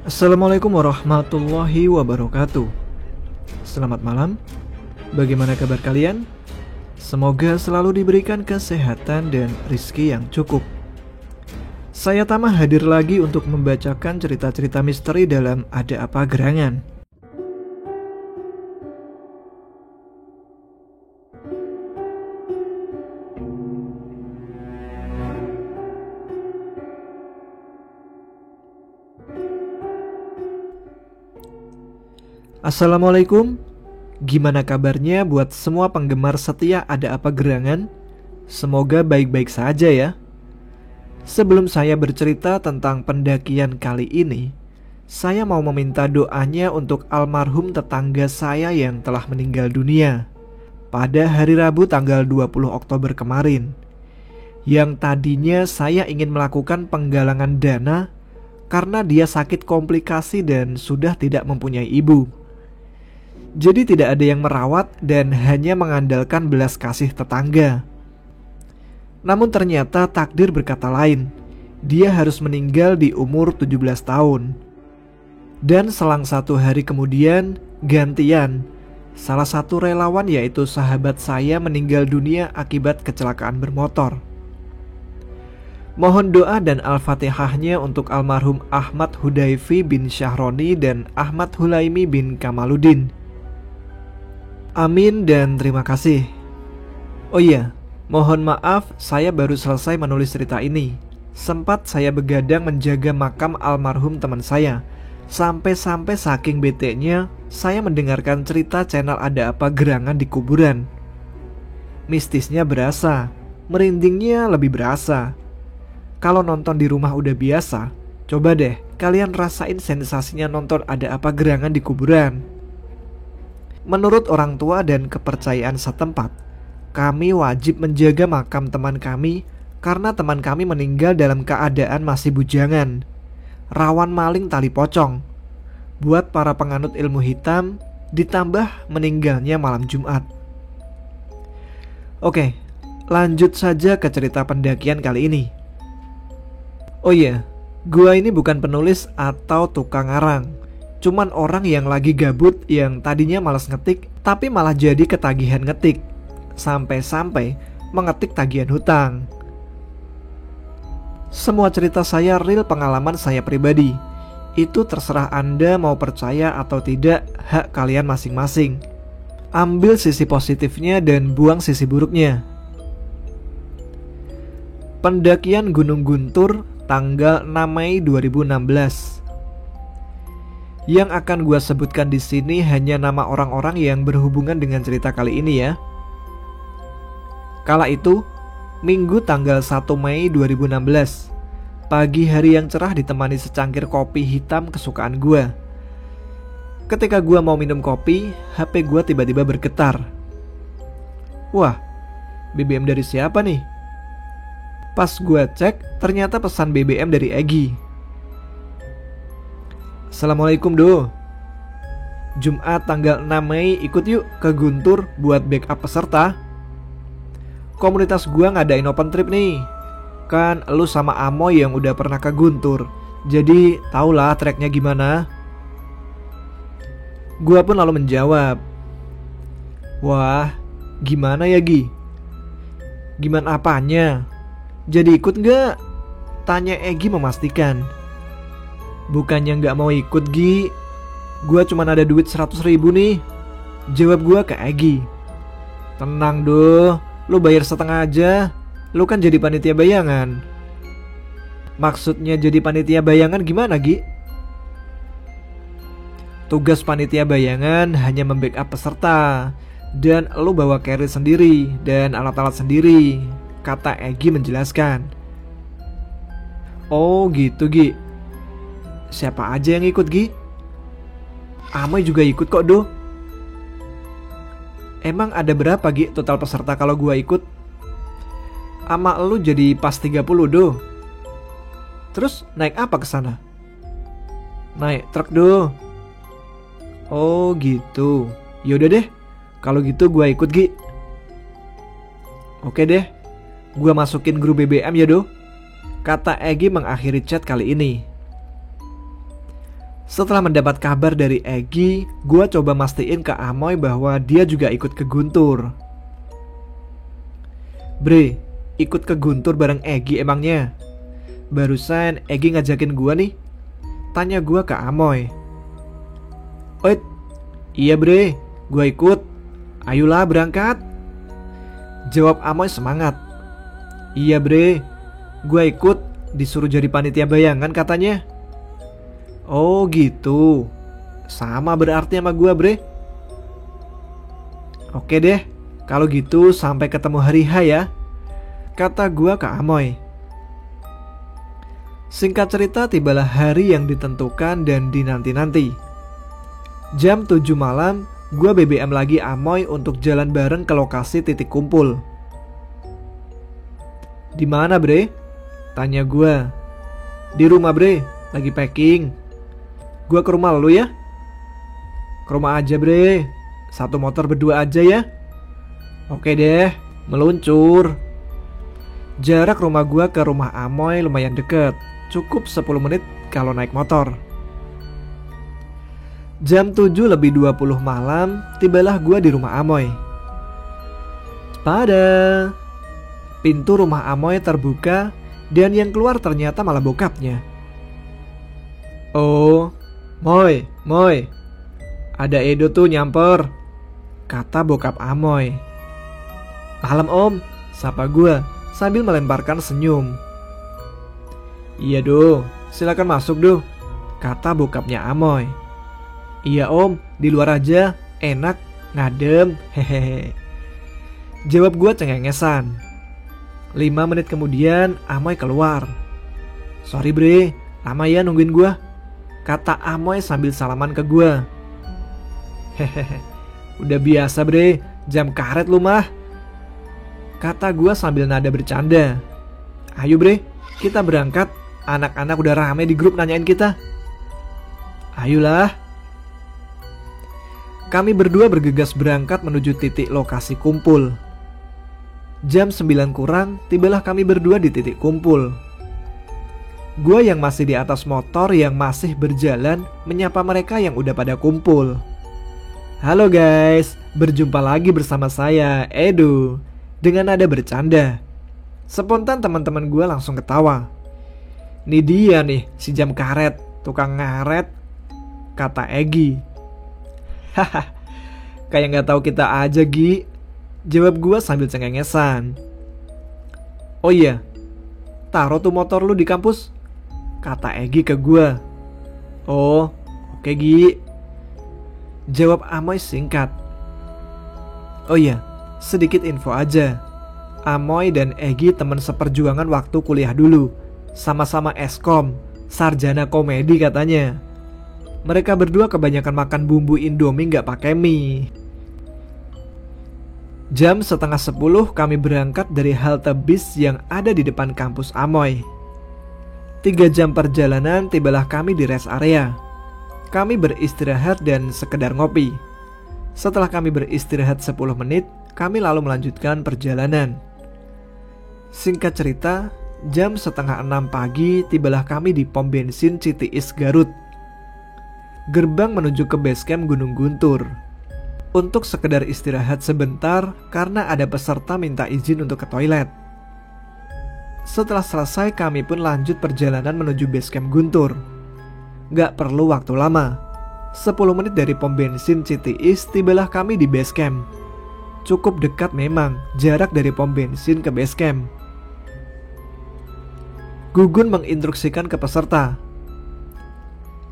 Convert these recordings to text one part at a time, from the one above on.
Assalamualaikum warahmatullahi wabarakatuh. Selamat malam. Bagaimana kabar kalian? Semoga selalu diberikan kesehatan dan rizki yang cukup. Saya Tama hadir lagi untuk membacakan cerita-cerita misteri dalam Ada Apa Gerangan. Assalamualaikum. Gimana kabarnya buat semua penggemar setia Ada Apa Gerangan? Semoga baik-baik saja ya. Sebelum saya bercerita tentang pendakian kali ini, saya mau meminta doanya untuk almarhum tetangga saya yang telah meninggal dunia pada hari Rabu tanggal 20 Oktober kemarin. Yang tadinya saya ingin melakukan penggalangan dana karena dia sakit komplikasi dan sudah tidak mempunyai ibu. Jadi tidak ada yang merawat dan hanya mengandalkan belas kasih tetangga. Namun ternyata takdir berkata lain. Dia harus meninggal di umur 17 tahun. Dan selang 1 hari kemudian, gantian, salah satu relawan yaitu sahabat saya meninggal dunia akibat kecelakaan bermotor. Mohon doa dan al-fatihahnya untuk almarhum Ahmad Hudayfi bin Syahroni dan Ahmad Hulaimi bin Kamaluddin. Amin dan terima kasih. Oh iya, mohon maaf saya baru selesai menulis cerita ini. Sempat saya begadang menjaga makam almarhum teman saya. Sampai-sampai saking bete-nya saya mendengarkan cerita channel Ada Apa Gerangan di kuburan. Mistisnya berasa, merindingnya lebih berasa. Kalau nonton di rumah udah biasa, coba deh kalian rasain sensasinya nonton Ada Apa Gerangan di kuburan. Menurut orang tua dan kepercayaan setempat, kami wajib menjaga makam teman kami karena teman kami meninggal dalam keadaan masih bujangan, rawan maling tali pocong. Buat para penganut ilmu hitam, ditambah meninggalnya malam Jumat. Oke, lanjut saja ke cerita pendakian kali ini. Oh iya, gua ini bukan penulis atau tukang ngarang. Cuman orang yang lagi gabut yang tadinya malas ngetik tapi malah jadi ketagihan ngetik. Sampai-sampai mengetik tagihan hutang. Semua cerita saya real pengalaman saya pribadi. Itu terserah Anda mau percaya atau tidak, hak kalian masing-masing. Ambil sisi positifnya dan buang sisi buruknya. Pendakian Gunung Guntur tanggal 6 Mei 2016. Yang akan gue sebutkan di sini hanya nama orang-orang yang berhubungan dengan cerita kali ini ya. Kala itu, Minggu tanggal 1 Mei 2016. Pagi hari yang cerah ditemani secangkir kopi hitam kesukaan gue. Ketika gue mau minum kopi, HP gue tiba-tiba bergetar. Wah, BBM dari siapa nih? Pas gue cek, ternyata pesan BBM dari Egi. Assalamualaikum do. Jumat tanggal 6 Mei ikut yuk ke Guntur buat backup peserta. Komunitas gua ngadain open trip nih. Kan lu sama Amoy yang udah pernah ke Guntur, jadi taulah treknya gimana. Gua pun lalu menjawab, wah gimana ya Gi? Gimana apanya? Jadi ikut gak? Tanya Egi memastikan. Bukannya gak mau ikut Gi, gua cuma ada duit 100.000 nih. Jawab gua ke Egi. Tenang doh, lu bayar setengah aja. Lu kan jadi panitia bayangan. Maksudnya jadi panitia bayangan gimana Gi? Tugas panitia bayangan hanya membackup peserta. Dan lu bawa carry sendiri dan alat-alat sendiri, kata Egi menjelaskan. Oh gitu Gi. Siapa aja yang ikut Gi? Amoy juga ikut kok do. Emang ada berapa Gi total peserta kalau gua ikut? Ama lu jadi pas 30 do. Terus naik apa ke sana? Naik truk do. Oh gitu. Yaudah deh, kalau gitu gua ikut Gi. Oke deh, gua masukin grup BBM ya do, kata Egi mengakhiri chat kali ini. Setelah mendapat kabar dari Egi, gue coba mastiin ke Amoy bahwa dia juga ikut ke Guntur. Bre, ikut ke Guntur bareng Egi emangnya? Barusan Egi ngajakin gue nih. Tanya gue ke Amoy. Oit, iya bre, gue ikut. Ayolah berangkat. Jawab Amoy semangat. Iya bre, gue ikut, disuruh jadi panitia bayangan katanya. Oh gitu, sama berarti sama gue bre. Oke deh, kalau gitu sampai ketemu hari H ya, kata gue ke Amoy. Singkat cerita, tibalah hari yang ditentukan dan dinanti-nanti. Jam 7 malam, gue BBM lagi Amoy untuk jalan bareng ke lokasi titik kumpul. Di mana bre? Tanya gue. Di rumah bre, lagi packing. Gue ke rumah lu ya? Ke rumah aja bre, satu motor berdua aja ya. Oke deh, meluncur. Jarak rumah gue ke rumah Amoy lumayan deket, cukup 10 menit kalau naik motor. Jam 7:20 malam, tibalah gue di rumah Amoy. Pada pintu rumah Amoy terbuka dan yang keluar ternyata malah bokapnya. Oh, Moy, ada Edo tuh nyamper, kata bokap Amoy. Malam om, sapa gue sambil melemparkan senyum. Iya do, silakan masuk do, kata bokapnya Amoy. Iya om, di luar aja, enak, ngadem, hehehe. Jawab gue cengengesan. 5 menit kemudian Amoy keluar. Sorry bre, lama ya nungguin gue, kata Amoy sambil salaman ke gue. Hehehe, udah biasa bre, jam karet lu mah, kata gue sambil nada bercanda. Ayo bre, kita berangkat, anak-anak udah rame di grup nanyain kita. Ayolah. Kami berdua bergegas berangkat menuju titik lokasi kumpul. Jam 9 kurang, tibalah kami berdua di titik kumpul. Gue yang masih di atas motor yang masih berjalan menyapa mereka yang udah pada kumpul. Halo guys, berjumpa lagi bersama saya, Edo, dengan nada bercanda. Spontan teman-teman gue langsung ketawa. Nih dia nih, si jam karet, tukang ngaret, kata Egi. Haha, kayak gak tahu kita aja Gi, jawab gue sambil cengengesan. Oh iya, taruh tuh motor lu di kampus, kata Egi ke gue. Oh, oke Gi, jawab Amoy singkat. Oh iya, sedikit info aja. Amoy dan Egi teman seperjuangan waktu kuliah dulu, sama-sama eskom, sarjana komedi katanya. Mereka berdua kebanyakan makan bumbu Indomie gak pakai mie. Jam 9:30 kami berangkat dari halte bis yang ada di depan kampus Amoy. 3 jam perjalanan tibalah kami di rest area. Kami beristirahat dan sekedar ngopi. Setelah kami beristirahat 10 menit, kami lalu melanjutkan perjalanan. Singkat cerita, jam 5:30 pagi tibalah kami di pom bensin Citiis Garut. Gerbang menuju ke basecamp Gunung Guntur untuk sekedar istirahat sebentar karena ada peserta minta izin untuk ke toilet. Setelah selesai kami pun lanjut perjalanan menuju basecamp Guntur. Gak perlu waktu lama, 10 menit dari pom bensin Citiis tibalah kami di basecamp. Cukup dekat memang jarak dari pom bensin ke basecamp. Gugun menginstruksikan ke peserta,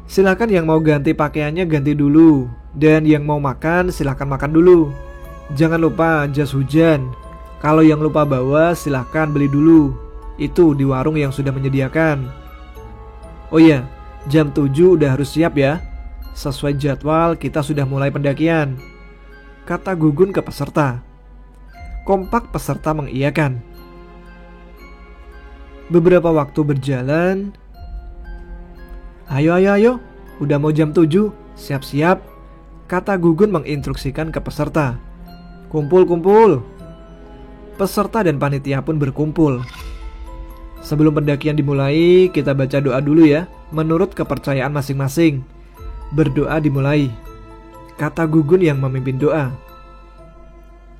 silakan yang mau ganti pakaiannya ganti dulu, dan yang mau makan silakan makan dulu. Jangan lupa jas hujan. Kalau yang lupa bawa silakan beli dulu, itu di warung yang sudah menyediakan. Oh iya, jam 7 udah harus siap ya. Sesuai jadwal kita sudah mulai pendakian, kata Gugun ke peserta. Kompak peserta mengiyakan. Beberapa waktu berjalan. Ayo, udah mau jam 7, siap-siap, kata Gugun menginstruksikan ke peserta. Kumpul. Peserta dan panitia pun berkumpul. Sebelum pendakian dimulai, kita baca doa dulu ya, menurut kepercayaan masing-masing. Berdoa dimulai. Kata Gugun yang memimpin doa.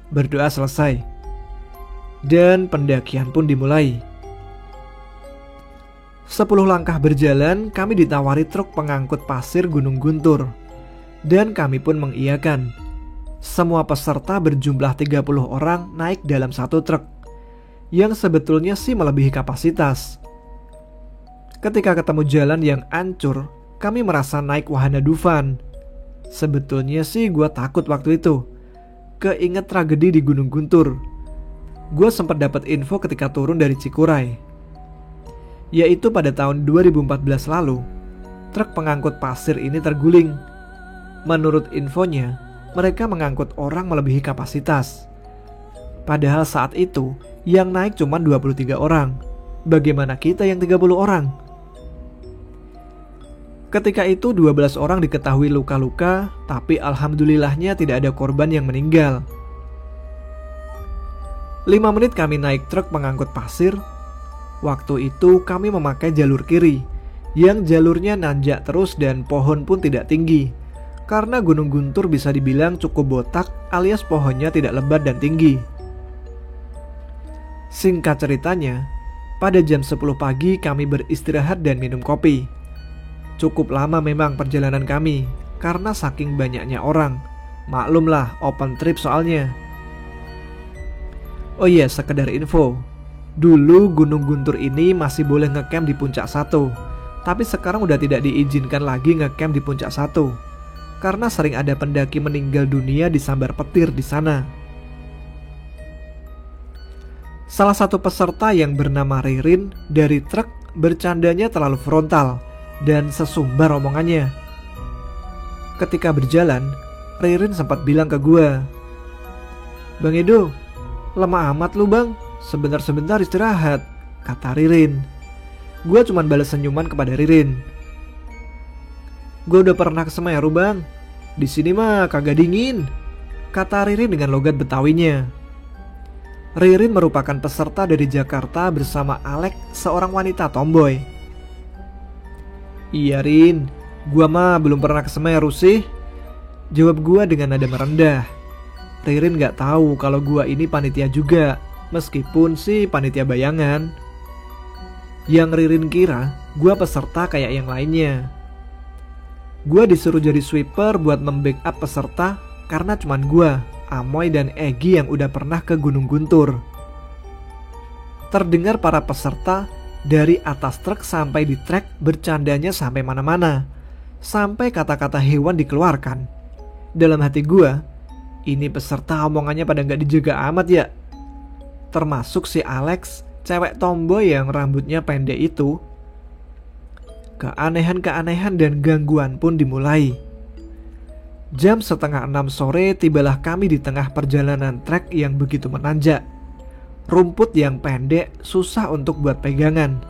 Berdoa selesai. Dan pendakian pun dimulai. 10 langkah berjalan, kami ditawari truk pengangkut pasir Gunung Guntur. Dan kami pun mengiyakan. Semua peserta berjumlah 30 orang naik dalam satu truk, yang sebetulnya sih melebihi kapasitas. Ketika ketemu jalan yang ancur, kami merasa naik wahana Dufan. Sebetulnya sih gue takut waktu itu. Keinget tragedi di Gunung Guntur. Gue sempat dapat info ketika turun dari Cikuray, yaitu pada tahun 2014 lalu, truk pengangkut pasir ini terguling. Menurut infonya, mereka mengangkut orang melebihi kapasitas. Padahal saat itu yang naik cuma 23 orang. Bagaimana kita yang 30 orang? Ketika itu 12 orang diketahui luka-luka, tapi alhamdulillahnya tidak ada korban yang meninggal. 5 menit kami naik truk pengangkut pasir. Waktu itu kami memakai jalur kiri, yang jalurnya nanjak terus dan pohon pun tidak tinggi. Karena Gunung Guntur bisa dibilang cukup botak alias pohonnya tidak lebat dan tinggi. Singkat ceritanya, pada jam 10 pagi kami beristirahat dan minum kopi. Cukup lama memang perjalanan kami, karena saking banyaknya orang. Maklumlah open trip soalnya. Oh iya, sekedar info. Dulu Gunung Guntur ini masih boleh ngecamp di Puncak 1. Tapi sekarang udah tidak diizinkan lagi ngecamp di Puncak 1. Karena sering ada pendaki meninggal dunia disambar petir di sana. Salah satu peserta yang bernama Ririn dari truk bercandanya terlalu frontal dan sesumbar omongannya. Ketika berjalan, Ririn sempat bilang ke gue, "Bang Edo, lemah amat lu bang, sebentar-sebentar istirahat," kata Ririn. Gue cuman balas senyuman kepada Ririn. "Gue udah pernah ke Semeru bang, di sini mah kagak dingin," kata Ririn dengan logat Betawinya. Ririn merupakan peserta dari Jakarta bersama Alex, seorang wanita tomboy. "Iya Rin, gua mah belum pernah ke Semeru sih," jawab gua dengan nada merendah. Ririn gak tahu kalau gua ini panitia juga, meskipun sih panitia bayangan. Yang Ririn kira gua peserta kayak yang lainnya. Gua disuruh jadi sweeper buat membackup peserta karena cuman gua, Amoy dan Egi yang udah pernah ke Gunung Guntur. Terdengar para peserta dari atas truk sampai di trek bercandanya sampai mana-mana, sampai kata-kata hewan dikeluarkan. Dalam hati gua, ini peserta omongannya pada gak dijaga amat ya. Termasuk si Alex, cewek tomboy yang rambutnya pendek itu. Keanehan-keanehan dan gangguan pun dimulai. Jam 5:30 sore tibalah kami di tengah perjalanan trek yang begitu menanjak. Rumput yang pendek susah untuk buat pegangan.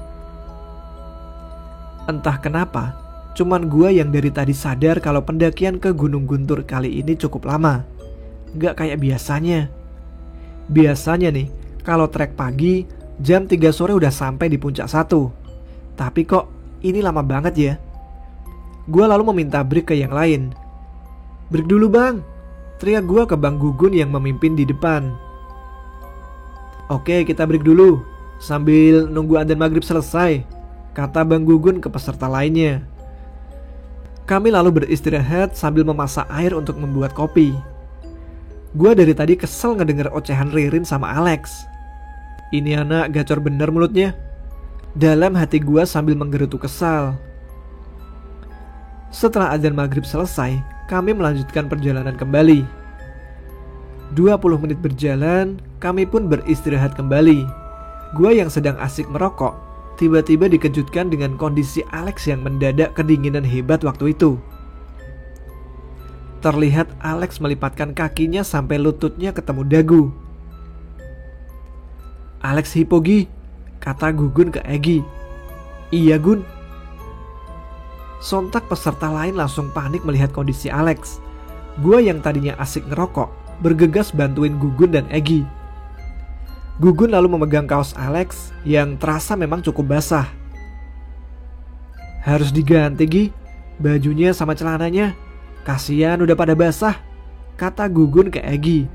Entah kenapa, cuman gua yang dari tadi sadar kalau pendakian ke Gunung Guntur kali ini cukup lama. Gak kayak biasanya. Biasanya nih, kalau trek pagi, jam 3 sore udah sampai di Puncak 1. Tapi kok ini lama banget ya. Gua lalu meminta break ke yang lain. "Break dulu bang," teriak gua ke Bang Gugun yang memimpin di depan. "Oke, kita break dulu sambil nunggu adzan maghrib selesai," kata Bang Gugun ke peserta lainnya. Kami lalu beristirahat sambil memasak air untuk membuat kopi. Gua dari tadi kesel ngedenger ocehan Ririn sama Alex. Ini anak gacor bener mulutnya, dalam hati gua sambil menggerutu kesal. Setelah adzan maghrib selesai, kami melanjutkan perjalanan kembali. 20 menit berjalan, kami pun beristirahat kembali. Gua yang sedang asik merokok, tiba-tiba dikejutkan dengan kondisi Alex yang mendadak kedinginan hebat waktu itu. Terlihat Alex melipatkan kakinya sampai lututnya ketemu dagu. "Alex hipogi," kata Gugun ke Egi. "Iya Gun." Sontak peserta lain langsung panik melihat kondisi Alex. Gua yang tadinya asik ngerokok bergegas bantuin Gugun dan Egi. Gugun lalu memegang kaos Alex yang terasa memang cukup basah. "Harus diganti Gi, bajunya sama celananya. Kasian udah pada basah, kata Gugun ke Egi.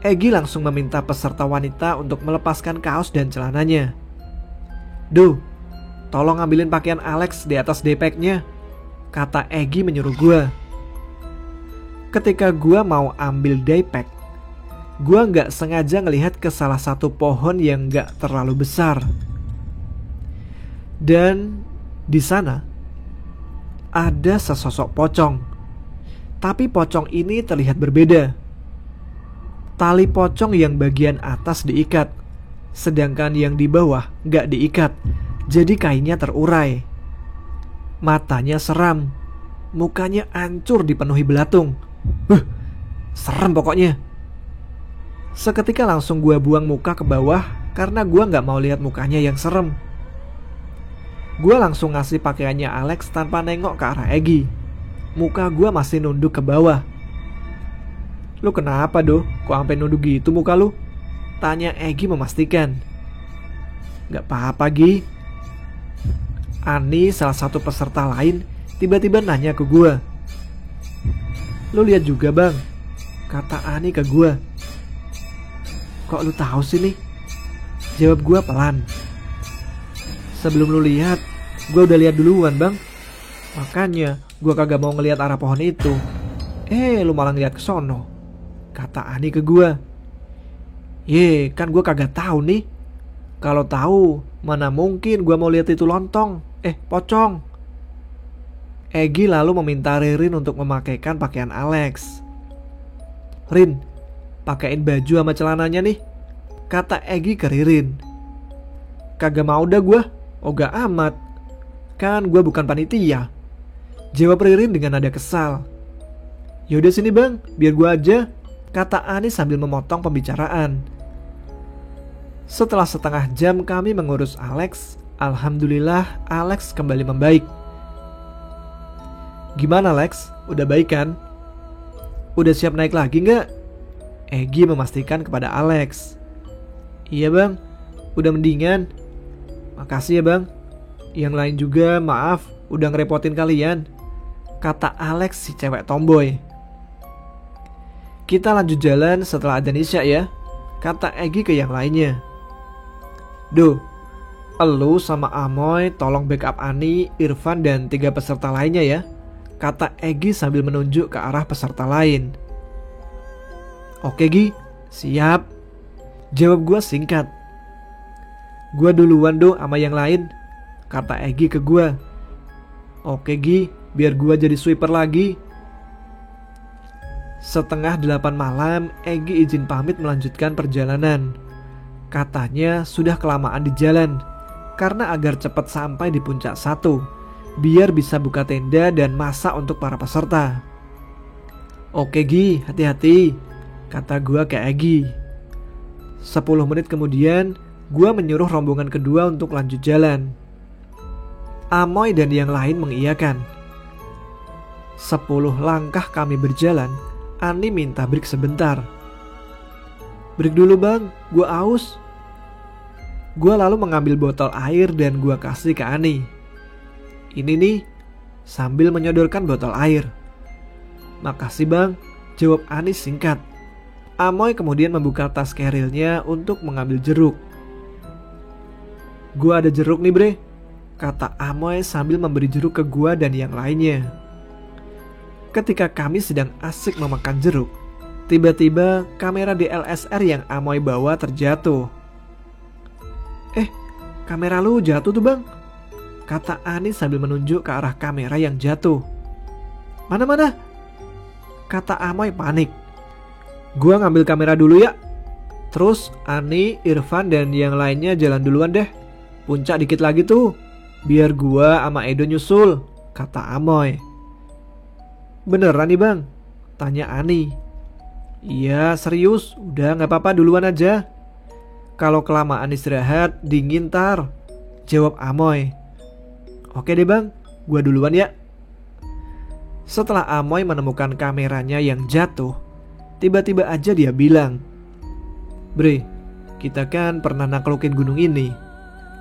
Egi langsung meminta peserta wanita untuk melepaskan kaos dan celananya. Duh, tolong ambilin pakaian Alex di atas daypacknya, kata Egi menyuruh gue. Ketika gue mau ambil daypack, gue gak sengaja ngelihat ke salah satu pohon yang gak terlalu besar. Dan di sana ada sesosok pocong. Tapi pocong ini terlihat berbeda. Tali pocong yang bagian atas diikat, sedangkan yang di bawah gak diikat, jadi kainnya terurai. Matanya seram, mukanya hancur dipenuhi belatung. Serem pokoknya. Seketika langsung gue buang muka ke bawah karena gue gak mau lihat mukanya yang serem. Gue langsung ngasih pakaiannya Alex tanpa nengok ke arah Egi. Muka gue masih nunduk ke bawah. Lu kenapa doh? Kok sampai nunduk gitu muka lu? Tanya Egi memastikan. Gak apa-apa Gi. Ani, salah satu peserta lain, tiba-tiba nanya ke gue. Lu lihat juga bang, kata Ani ke gue. Kok lu tahu sih nih? Jawab gue pelan. Sebelum lu lihat, gue udah lihat duluan bang. Makanya gue kagak mau ngelihat arah pohon itu. Lu malah ngeliat ke sono, kata Ani ke gue. Kan gue kagak tahu nih. Kalau tahu, mana mungkin gue mau lihat itu lontong, pocong. Egi lalu meminta Ririn untuk memakaikan pakaian Alex. Rin, pakein baju sama celananya nih, kata Egi ke Ririn. Kagak mau dah gue, ogah amat. Kan gue bukan panitia, jawab Ririn dengan nada kesal. Yaudah sini bang, biar gue aja, kata Ani sambil memotong pembicaraan. Setelah setengah jam kami mengurus Alex, alhamdulillah Alex kembali membaik. Gimana Lex? Udah baik kan? Udah siap naik lagi gak? Egi memastikan kepada Alex. Iya bang, udah mendingan. Makasih ya bang. Yang lain juga maaf udah ngerepotin kalian, kata Alex si cewek tomboy. Kita lanjut jalan setelah adzan Isya ya, kata Egi ke yang lainnya. Duh, elu sama Amoy tolong backup Ani, Irfan dan 3 peserta lainnya ya, kata Egi sambil menunjuk ke arah peserta lain. Oke Gi, siap, jawab gue singkat. Gue duluan do sama yang lain, kata Egi ke gue. Oke Gi, biar gue jadi sweeper lagi. Setengah 8 malam, Egi izin pamit melanjutkan perjalanan. Katanya sudah kelamaan di jalan, karena agar cepat sampai di puncak 1, biar bisa buka tenda dan masak untuk para peserta. Oke Gi, hati-hati, kata gue ke Egi. 10 menit kemudian, gue menyuruh rombongan kedua untuk lanjut jalan. Amoy dan yang lain mengiyakan. 10 langkah kami berjalan, Ani minta break sebentar. Break dulu bang, gue aus. Gue lalu mengambil botol air dan gue kasih ke Ani. Ini nih, sambil menyodorkan botol air. Makasih bang, jawab Ani singkat. Amoy kemudian membuka tas kerilnya untuk mengambil jeruk. Gue ada jeruk nih bre, kata Amoy sambil memberi jeruk ke gue dan yang lainnya. Ketika kami sedang asik memakan jeruk, tiba-tiba kamera DSLR yang Amoy bawa terjatuh. Kamera lu jatuh tuh bang, kata Ani sambil menunjuk ke arah kamera yang jatuh. Mana-mana, kata Amoy panik. Gua ngambil kamera dulu ya. Terus Ani, Irfan dan yang lainnya jalan duluan deh. Puncak dikit lagi tuh, biar gua sama Edo nyusul, kata Amoy. Beneran nih bang? Tanya Ani. Iya serius, udah gak apa-apa duluan aja. Kalau kelamaan istirahat dingin tar, jawab Amoy. Oke deh bang, gua duluan ya. Setelah Amoy menemukan kameranya yang jatuh, tiba-tiba aja dia bilang, Bre, kita kan pernah naklukin gunung ini.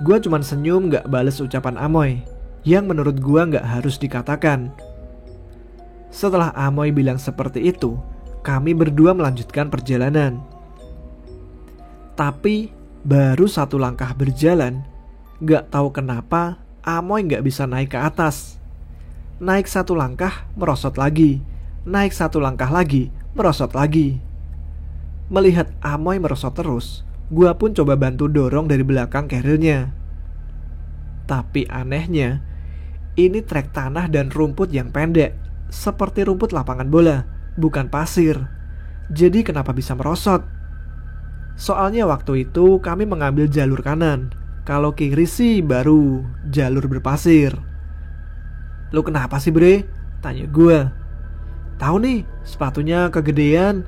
Gua cuman senyum gak bales ucapan Amoy. yang menurut gua nggak harus dikatakan. Setelah Amoy bilang seperti itu, kami berdua melanjutkan perjalanan. Tapi baru 1 langkah berjalan, gak tahu kenapa Amoy gak bisa naik ke atas. Naik 1 langkah, merosot lagi. Naik 1 langkah lagi, merosot lagi. Melihat Amoy merosot terus, gua pun coba bantu dorong dari belakang carrier-nya. Tapi anehnya, ini trek tanah dan rumput yang pendek, seperti rumput lapangan bola, bukan pasir. Jadi kenapa bisa merosot? Soalnya waktu itu kami mengambil jalur kanan. Kalau kiri sih baru jalur berpasir. Lu kenapa sih bre? Tanya gue. Tahu nih, sepatunya kegedean,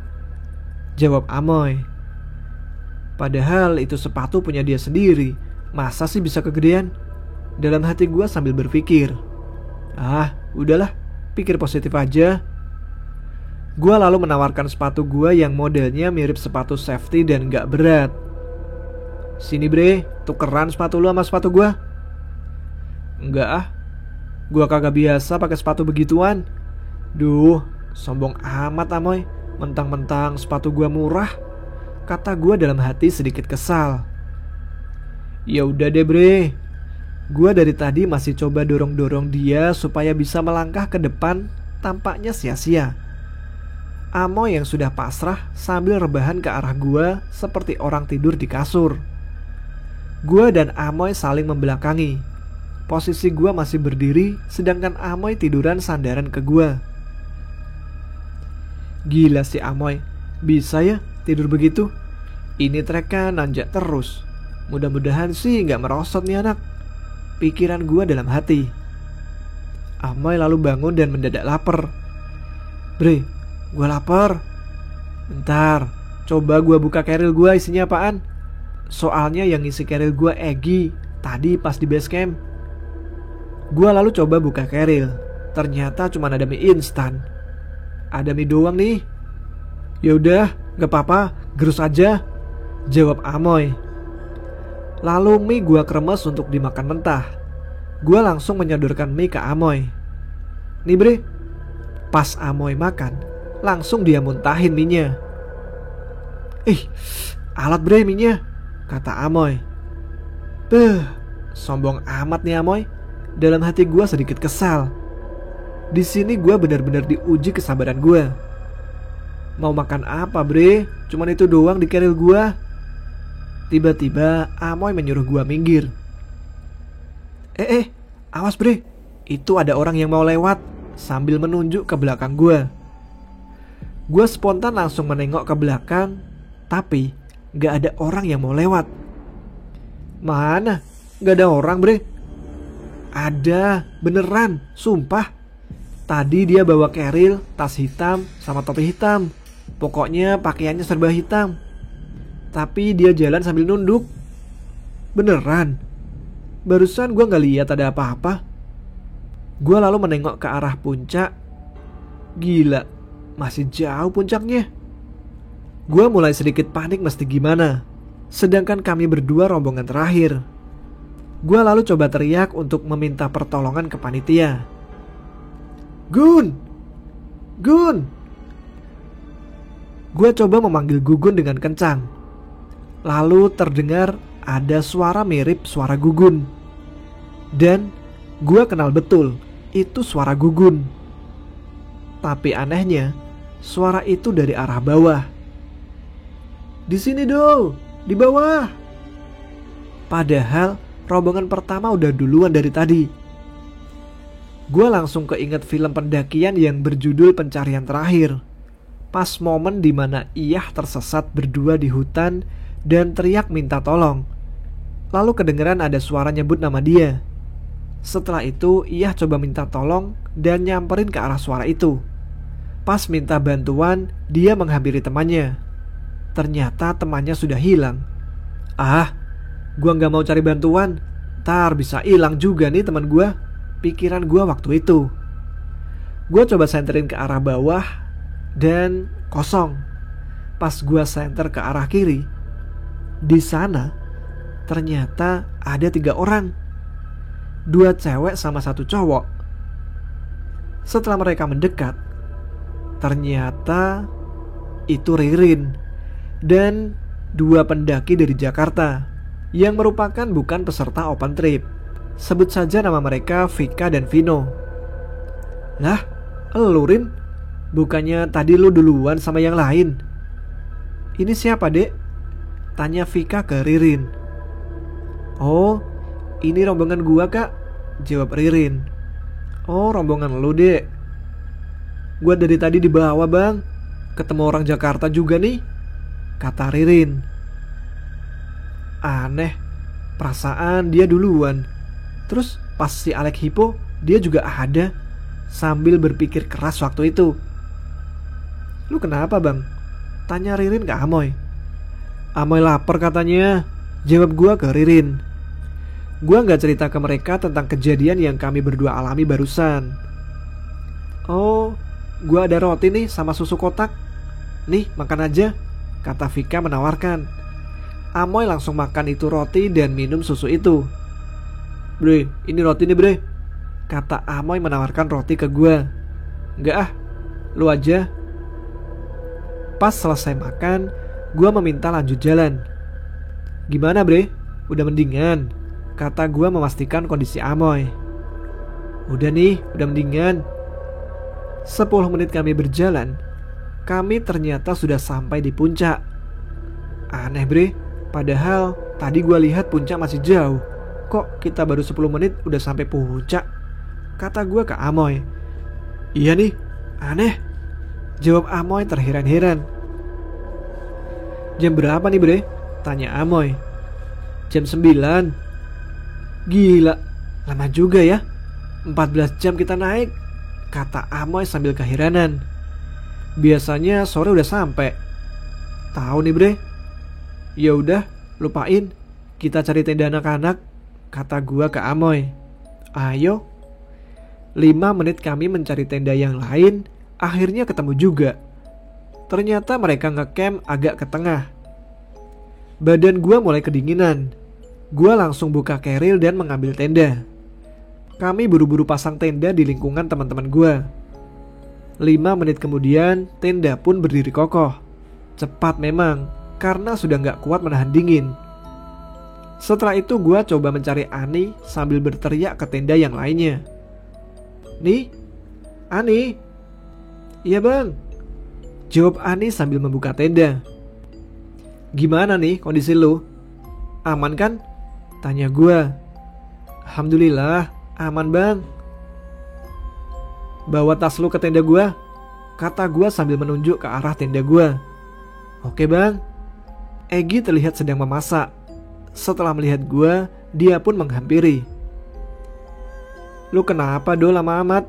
jawab Amoy. Padahal itu sepatu punya dia sendiri, masa sih bisa kegedean? Dalam hati gue sambil berpikir, udahlah, pikir positif aja. Gue lalu menawarkan sepatu gue yang modelnya mirip sepatu safety dan gak berat. Sini bre, tukeran sepatu lu sama sepatu gue. Enggak gue kagak biasa pakai sepatu begituan. Duh, sombong amat Amoy, mentang-mentang sepatu gue murah, kata gue dalam hati sedikit kesal. Ya udah deh bre, gue dari tadi masih coba dorong-dorong dia supaya bisa melangkah ke depan, tampaknya sia-sia. Amoy yang sudah pasrah sambil rebahan ke arah gue seperti orang tidur di kasur. Gue dan Amoy saling membelakangi. Posisi gue masih berdiri, sedangkan Amoy tiduran sandaran ke gue. Gila si Amoy, bisa ya tidur begitu? Ini treknya nanjak terus. Mudah-mudahan sih gak merosot nih anak, pikiran gue dalam hati. Amoy lalu bangun dan mendadak lapar. Bre, gue lapar. Bentar, coba gue buka keril gue isinya apaan. Soalnya yang ngisi keril gue Egi tadi pas di base camp. Gue lalu coba buka keril, ternyata cuma ada mie instan. Ada mie doang nih. Yaudah, gak apa-apa, gerus aja, jawab Amoy. Lalu mie gue kremes untuk dimakan mentah. Gue langsung menyodorkan mie ke Amoy. Nih bre. Pas Amoy makan, langsung dia muntahin mie-nya. Alat bre mie-nya, kata Amoy. Sombong amat nih Amoy. Dalam hati gue sedikit kesal. Di sini gue benar-benar diuji kesabaran gue. Mau makan apa bre? Cuman itu doang di keril gue. Tiba-tiba Amoy menyuruh gue minggir. Awas bre, itu ada orang yang mau lewat, sambil menunjuk ke belakang gue. Gue spontan langsung menengok ke belakang, tapi gak ada orang yang mau lewat. Mana? Gak ada orang bre. Ada, beneran, sumpah. Tadi dia bawa keril, tas hitam, sama topi hitam. Pokoknya pakaiannya serba hitam. Tapi dia jalan sambil nunduk. Beneran. Barusan gue gak lihat ada apa-apa. Gue lalu menengok ke arah puncak. Gila, masih jauh puncaknya. Gue mulai sedikit panik mesti gimana. Sedangkan kami berdua rombongan terakhir. Gue lalu coba teriak untuk meminta pertolongan ke panitia. Gun! Gue coba memanggil Gugun dengan kencang. Lalu terdengar ada suara mirip suara Gugun. Dan gue kenal betul itu suara Gugun. Tapi anehnya, suara itu dari arah bawah. Di sini dong, di bawah. Padahal rombongan pertama udah duluan dari tadi. Gue langsung keinget film pendakian yang berjudul Pencarian Terakhir. Pas momen dimana Iyah tersesat berdua di hutan dan teriak minta tolong. Lalu kedengeran ada suara nyebut nama dia. Setelah itu Iyah coba minta tolong dan nyamperin ke arah suara itu. Pas minta bantuan, dia menghampiri temannya. Ternyata temannya sudah hilang. Gua gak mau cari bantuan, ntar bisa hilang juga nih teman gua, pikiran gua waktu itu. Gua coba senterin ke arah bawah dan kosong. Pas gua senter ke arah kiri, di sana ternyata ada 3 orang. 2 cewek sama 1 cowok. Setelah mereka mendekat, ternyata itu Ririn dan 2 pendaki dari Jakarta yang merupakan bukan peserta open trip. Sebut saja nama mereka Vika dan Vino. Lah, elu Rin? Bukannya tadi lu duluan sama yang lain? Ini siapa, Dek? Tanya Vika ke Ririn. Oh, ini rombongan gua, Kak, jawab Ririn. Oh, rombongan lu, Dek. Gua dari tadi di bawah, Bang. Ketemu orang Jakarta juga nih, kata Ririn. Aneh, perasaan dia duluan. Terus pas si Alek Hippo, dia juga ada. Sambil berpikir keras waktu itu. Lu kenapa, Bang? Tanya Ririn ke Amoy. Amoy lapar katanya, jawab gua ke Ririn. Gua gak cerita ke mereka tentang kejadian yang kami berdua alami barusan. Oh, gua ada roti nih sama susu kotak. Nih, makan aja, kata Vika menawarkan. Amoy langsung makan itu roti dan minum susu itu. Bre, ini roti nih, Bre, kata Amoy menawarkan roti ke gua. Enggak ah, lu aja. Pas selesai makan, gua meminta lanjut jalan. Gimana, Bre? Udah mendingan? Kata gua memastikan kondisi Amoy. Udah nih, udah mendingan. 10 menit kami berjalan, kami ternyata sudah sampai di puncak. Aneh, Bre, padahal tadi gua lihat puncak masih jauh. Kok kita baru 10 menit udah sampai puncak? Kata gua ke Amoy. Iya nih, aneh, jawab Amoy terheran-heran. Jam berapa nih, Bre? Tanya Amoy. Jam 9. Gila, lama juga ya. 14 jam kita naik, kata Amoy sambil keheranan. Biasanya sore udah sampai. Tahu nih, Bre. Ya udah, lupain. Kita cari tenda anak-anak, kata gua ke Amoy. Ayo. 5 menit kami mencari tenda yang lain, akhirnya ketemu juga. Ternyata mereka ngecamp agak ke tengah. Badan gua mulai kedinginan. Gua langsung buka keril dan mengambil tenda. Kami buru-buru pasang tenda di lingkungan teman-teman gua. 5 menit kemudian, tenda pun berdiri kokoh. Cepat memang, karena sudah gak kuat menahan dingin. Setelah itu gua coba mencari Ani sambil berteriak ke tenda yang lainnya. Nih, Ani. Iya, Bang, jawab Ani sambil membuka tenda. Gimana nih kondisi lu? Aman kan? Tanya gua. Alhamdulillah, aman, Bang. Bawa tas lu ke tenda gua, kata gua sambil menunjuk ke arah tenda gua. Oke, Bang. Egi terlihat sedang memasak. Setelah melihat gua, dia pun menghampiri. Lu kenapa Do lama amat?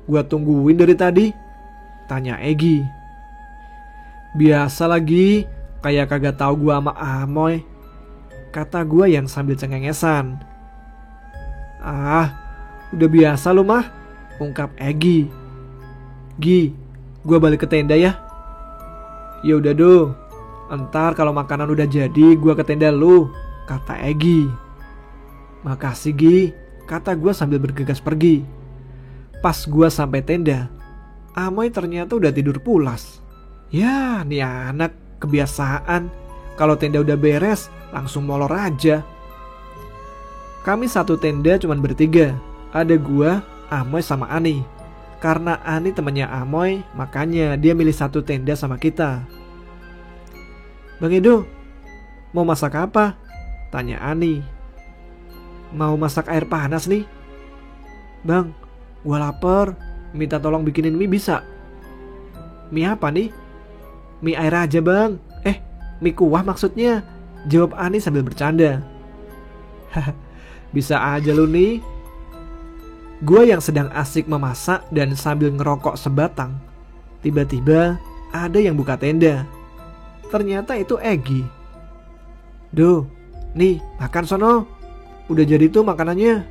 Gua tungguin dari tadi, tanya Egi. Biasa lagi, kayak kagak tahu gua sama Amoy, kata gua yang sambil cengengesan. Ah, udah biasa lu mah, ungkap Egi. Gi, gua balik ke tenda ya. Ya udah Do, entar kalau makanan udah jadi gua ke tenda lu, kata Egi. Makasih Gi, kata gua sambil bergegas pergi. Pas gua sampai tenda, Amoy ternyata udah tidur pulas. Ya, nih anak kebiasaan, kalau tenda udah beres langsung molor aja. Kami satu tenda cuman bertiga. Ada gua, Amoy sama Ani. Karena Ani temannya Amoy, makanya dia milih satu tenda sama kita. Bang Edo, mau masak apa? Tanya Ani. Mau masak air panas nih. Bang, gua lapar, minta tolong bikinin mie bisa? Mie apa nih? Mie air aja, Bang. Mie kuah maksudnya, jawab Ani sambil bercanda. Bisa aja lu nih. Gua yang sedang asik memasak dan sambil ngerokok sebatang, tiba-tiba ada yang buka tenda. Ternyata itu Egi. Duh, nih makan sono, udah jadi tuh makanannya,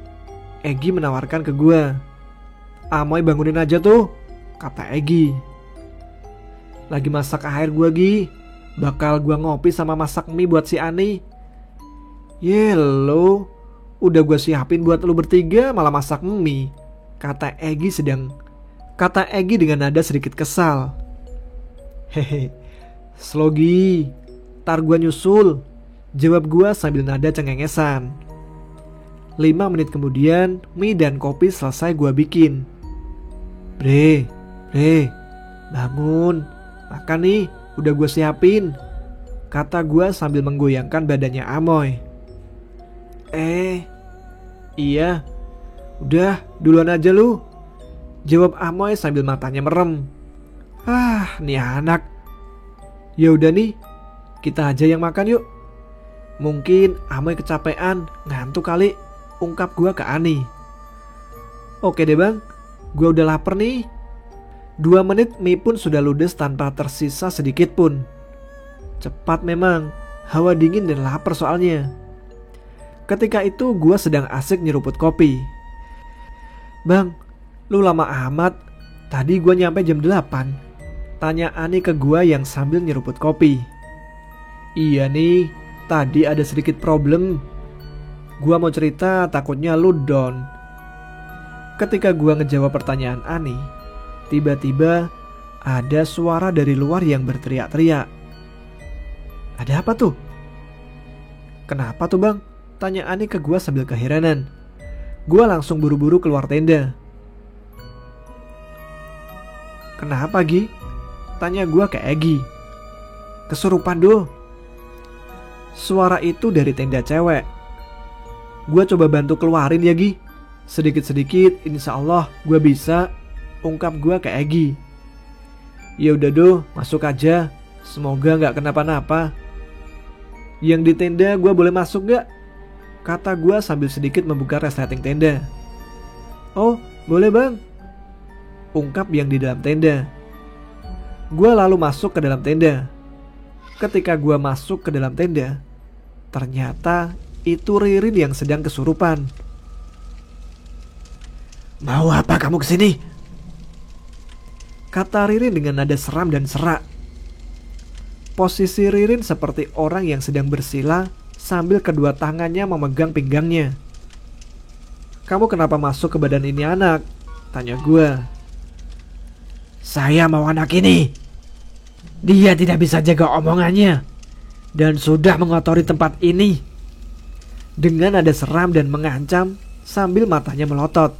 Egi menawarkan ke gua. Amoy bangunin aja tuh, kata Egi. Lagi masak air gua Gi, bakal gua ngopi sama masak mie buat si Ani. Yelo, Udah gue siapin buat lu bertiga malah masak mie. Kata Egi dengan nada sedikit kesal. Hehe, Slogi, tar gue nyusul, jawab gue sambil nada cengengesan. 5 menit kemudian mie dan kopi selesai gue bikin. Bre, bangun, makan nih, udah gue siapin, kata gue sambil menggoyangkan badannya Amoy. Iya, udah duluan aja lu, jawab Amoy sambil matanya merem. Nih anak. Ya udah nih, kita aja yang makan yuk. Mungkin Amoy kecapean, ngantuk kali, ungkap gue ke Ani. Oke deh bang, gue udah lapar nih. 2 menit mie pun sudah ludes tanpa tersisa sedikit pun. Cepat memang, hawa dingin dan lapar soalnya. Ketika itu gue sedang asik nyeruput kopi. Bang, lu lama amat. Tadi gue nyampe jam 8. Tanya Ani ke gue yang sambil nyeruput kopi. Iya nih, tadi ada sedikit problem. Gue mau cerita takutnya lu down. Ketika gue ngejawab pertanyaan Ani, tiba-tiba ada suara dari luar yang berteriak-teriak. Ada apa tuh? Kenapa tuh bang? Tanya Ani ke gue sambil keheranan. Gue langsung buru-buru keluar tenda. Kenapa Gi? Tanya gue ke Egi. Kesurupan doh. Suara itu dari tenda cewek. Gue coba bantu keluarin ya Gi. Sedikit-sedikit insya Allah gue bisa, ungkap gue ke Egi. Ya udah doh, masuk aja. Semoga gak kenapa-napa. Yang di tenda gue boleh masuk gak? Kata gue sambil sedikit membuka resleting tenda. Oh boleh bang, ungkap yang di dalam tenda. Gue lalu masuk ke dalam tenda. Ketika gue masuk ke dalam tenda, ternyata itu Ririn yang sedang kesurupan. Mau apa kamu kesini? Kata Ririn dengan nada seram dan serak. Posisi Ririn seperti orang yang sedang bersila sambil kedua tangannya memegang pinggangnya. Kamu kenapa masuk ke badan ini anak? Tanya gue. Saya mau anak ini. Dia tidak bisa jaga omongannya dan sudah mengotori tempat ini. Dengan nada seram dan mengancam sambil matanya melotot.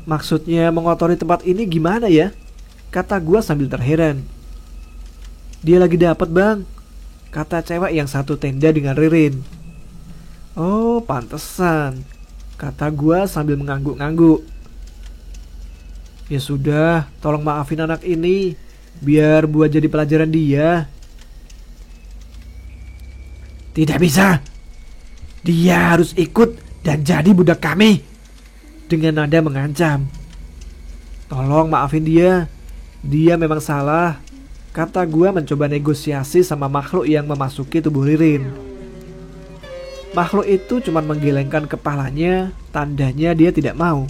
Maksudnya mengotori tempat ini gimana ya? Kata gue sambil terheran. Dia lagi dapet bang, kata cewek yang satu tenda dengan Ririn. Oh pantesan, kata gue sambil mengangguk-ngangguk. Ya sudah, tolong maafin anak ini, biar buat jadi pelajaran dia. Tidak bisa, dia harus ikut dan jadi budak kami. Dengan nada mengancam. Tolong maafin dia, dia memang salah, kata gue mencoba negosiasi sama makhluk yang memasuki tubuh Ririn. Makhluk itu cuma menggelengkan kepalanya, tandanya dia tidak mau.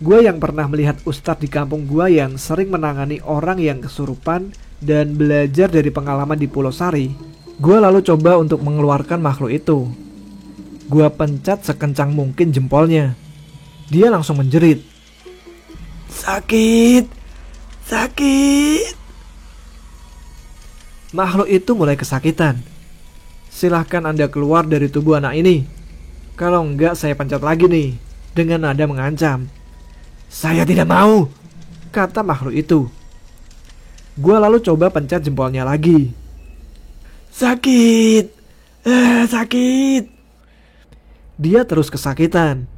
Gue yang pernah melihat ustadz di kampung gue yang sering menangani orang yang kesurupan dan belajar dari pengalaman di Pulau Sari, gue lalu coba untuk mengeluarkan makhluk itu. Gue pencet sekencang mungkin jempolnya. Dia langsung menjerit. Sakit, sakit. Makhluk itu mulai kesakitan. Silahkan Anda keluar dari tubuh anak ini. Kalau enggak saya pencet lagi nih. Dengan nada mengancam. Saya tidak mau, kata makhluk itu. Gue lalu coba pencet jempolnya lagi. Sakit, sakit. Dia terus kesakitan.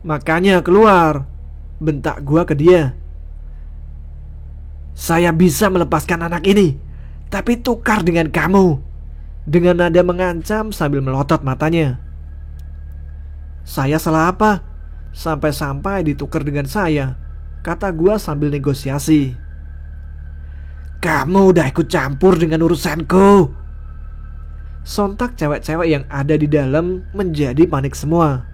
Makanya keluar, bentak gua ke dia. Saya bisa melepaskan anak ini, tapi tukar dengan kamu. Dengan nada mengancam sambil melotot matanya. Saya salah apa? Sampai-sampai ditukar dengan saya, kata gua sambil negosiasi. Kamu udah ikut campur dengan urusanku. Sontak cewek-cewek yang ada di dalam menjadi panik semua.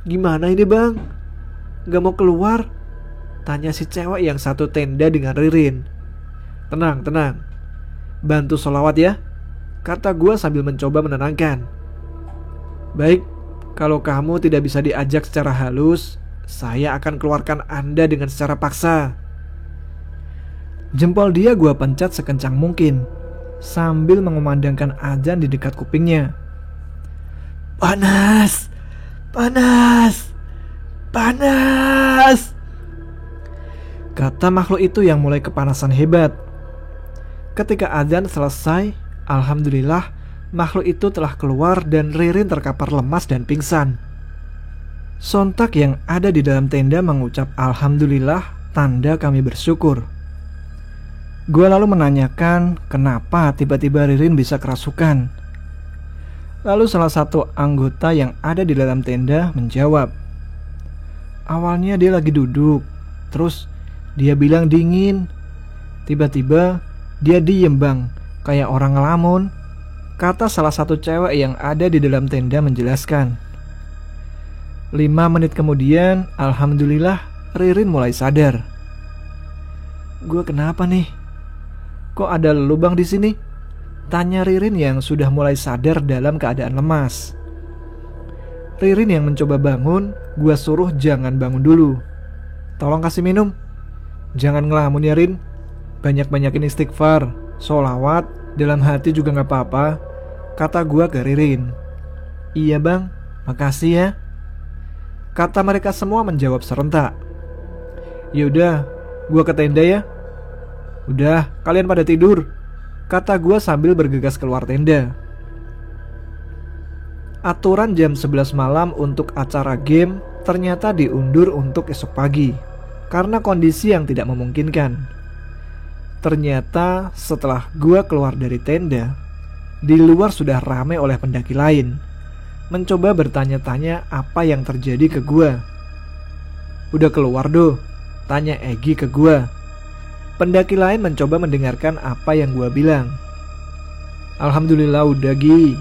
Gimana ini bang? Gak mau keluar? Tanya si cewek yang satu tenda dengan Ririn. Tenang, tenang. Bantu sholawat ya, kata gue sambil mencoba menenangkan. Baik, kalau kamu tidak bisa diajak secara halus, saya akan keluarkan Anda dengan secara paksa. Jempol dia gua pencet sekencang mungkin, sambil mengumandangkan azan di dekat kupingnya. Panas, panas, panas, kata makhluk itu yang mulai kepanasan hebat. Ketika azan selesai, alhamdulillah makhluk itu telah keluar dan Ririn terkapar lemas dan pingsan. Sontak yang ada di dalam tenda mengucap alhamdulillah, tanda kami bersyukur. Gue lalu menanyakan kenapa tiba-tiba Ririn bisa kerasukan. Lalu salah satu anggota yang ada di dalam tenda menjawab. Awalnya dia lagi duduk, terus dia bilang dingin. Tiba-tiba dia diem bang, kayak orang ngelamun, kata salah satu cewek yang ada di dalam tenda menjelaskan. 5 menit kemudian, alhamdulillah Ririn mulai sadar. Gue kenapa nih? Kok ada lubang di sini? Tanya Ririn yang sudah mulai sadar dalam keadaan lemas. Ririn yang mencoba bangun, gue suruh jangan bangun dulu. Tolong kasih minum. Jangan ngelamun ya Rin. Banyak-banyakin istighfar, sholawat, dalam hati juga gak apa-apa, kata gue ke Ririn. Iya bang, makasih ya, kata mereka semua menjawab serentak. Yaudah, gue ke tenda ya. Udah, kalian pada tidur, kata gue sambil bergegas keluar tenda. Aturan jam 11 malam untuk acara game ternyata diundur untuk esok pagi karena kondisi yang tidak memungkinkan. Ternyata setelah gue keluar dari tenda, di luar sudah ramai oleh pendaki lain, mencoba bertanya-tanya apa yang terjadi ke gue. Udah keluar doh, tanya Egi ke gue. Pendaki lain mencoba mendengarkan apa yang gue bilang. Alhamdulillah udah Gi.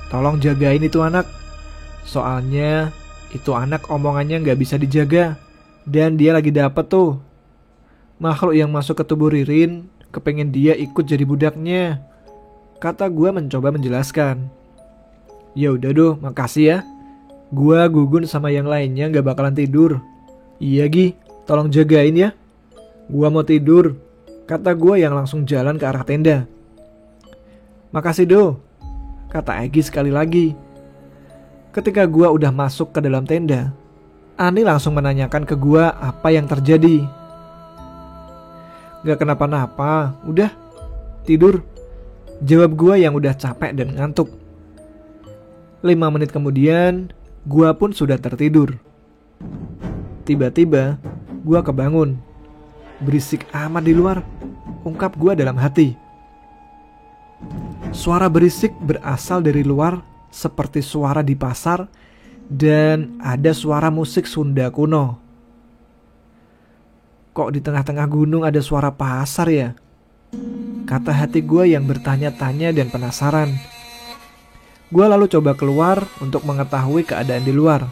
Tolong jagain itu anak. Soalnya itu anak omongannya gak bisa dijaga. Dan dia lagi dapet tuh makhluk yang masuk ke tubuh Ririn, kepengen dia ikut jadi budaknya, kata gue mencoba menjelaskan. Ya udah doh, makasih ya. Gua Gugun sama yang lainnya gak bakalan tidur. Iya Gi, tolong jagain ya. Gua mau tidur, kata gua yang langsung jalan ke arah tenda. Makasih do, kata Egi sekali lagi. Ketika gua udah masuk ke dalam tenda, Ani langsung menanyakan ke gua apa yang terjadi. Gak kenapa-napa, udah tidur, jawab gua yang udah capek dan ngantuk. 5 menit kemudian, gua pun sudah tertidur. Tiba-tiba, gua kebangun. Berisik amat di luar, ungkap gua dalam hati. Suara berisik berasal dari luar seperti suara di pasar dan ada suara musik Sunda kuno. Kok di tengah-tengah gunung ada suara pasar ya? Kata hati gua yang bertanya-tanya dan penasaran. Gua lalu coba keluar untuk mengetahui keadaan di luar.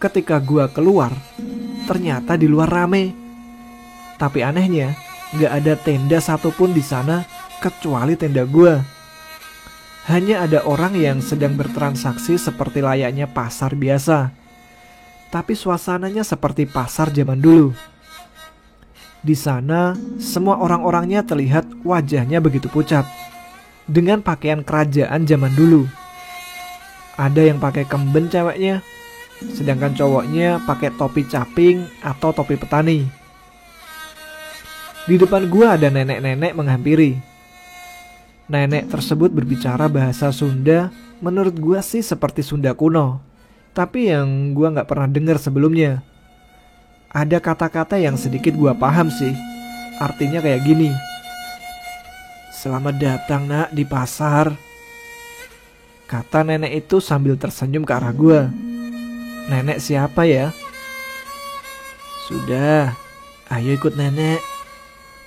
Ketika gua keluar, ternyata di luar rame. Tapi anehnya, gak ada tenda satupun di sana kecuali tenda gua. Hanya ada orang yang sedang bertransaksi seperti layaknya pasar biasa. Tapi suasananya seperti pasar zaman dulu. Di sana, semua orang-orangnya terlihat wajahnya begitu pucat, dengan pakaian kerajaan zaman dulu. Ada yang pakai kemben ceweknya, sedangkan cowoknya pakai topi caping atau topi petani. Di depan gua ada nenek-nenek menghampiri. Nenek tersebut berbicara bahasa Sunda, menurut gua sih seperti Sunda kuno, tapi yang gua gak pernah dengar sebelumnya. Ada kata-kata yang sedikit gua paham sih. Artinya kayak gini. Selamat datang nak di pasar, kata nenek itu sambil tersenyum ke arah gua. Nenek siapa ya? Sudah, ayo ikut nenek.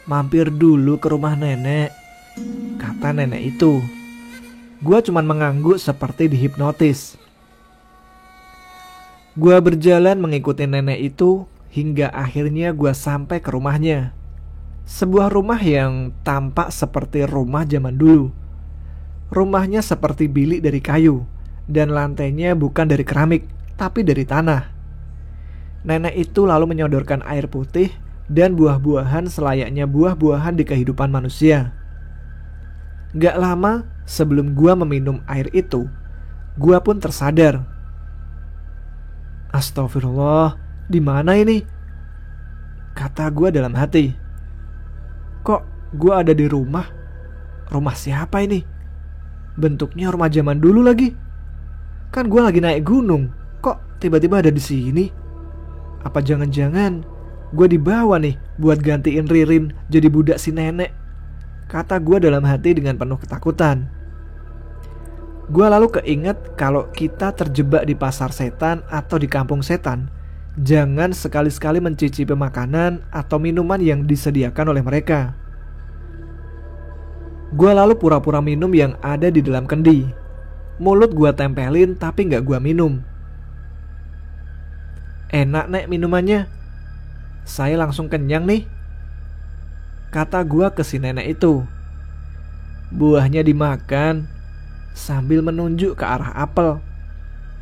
Mampir dulu ke rumah nenek, kata nenek itu. Gua cuman mengangguk seperti dihipnotis. Gua berjalan mengikuti nenek itu hingga akhirnya gua sampai ke rumahnya. Sebuah rumah yang tampak seperti rumah zaman dulu. Rumahnya seperti bilik dari kayu, dan lantainya bukan dari keramik, tapi dari tanah. Nenek itu lalu menyodorkan air putih dan buah-buahan selayaknya buah-buahan di kehidupan manusia. Gak lama sebelum gua meminum air itu, gua pun tersadar. Astagfirullah, di mana ini? Kata gua dalam hati. Kok gua ada di rumah? Rumah siapa ini? Bentuknya rumah zaman dulu lagi. Kan gua lagi naik gunung, kok tiba-tiba ada di sini? Apa jangan-jangan gua dibawa nih buat gantiin Ririn jadi budak si nenek? Kata gua dalam hati dengan penuh ketakutan. Gua lalu keinget kalau kita terjebak di pasar setan atau di kampung setan, jangan sekali-sekali mencicipi makanan atau minuman yang disediakan oleh mereka. Gua lalu pura-pura minum yang ada di dalam kendi. Mulut gua tempelin tapi gak gua minum. Enak nek minumannya. Saya langsung kenyang nih, kata gua ke si nenek itu. Buahnya dimakan sambil menunjuk ke arah apel.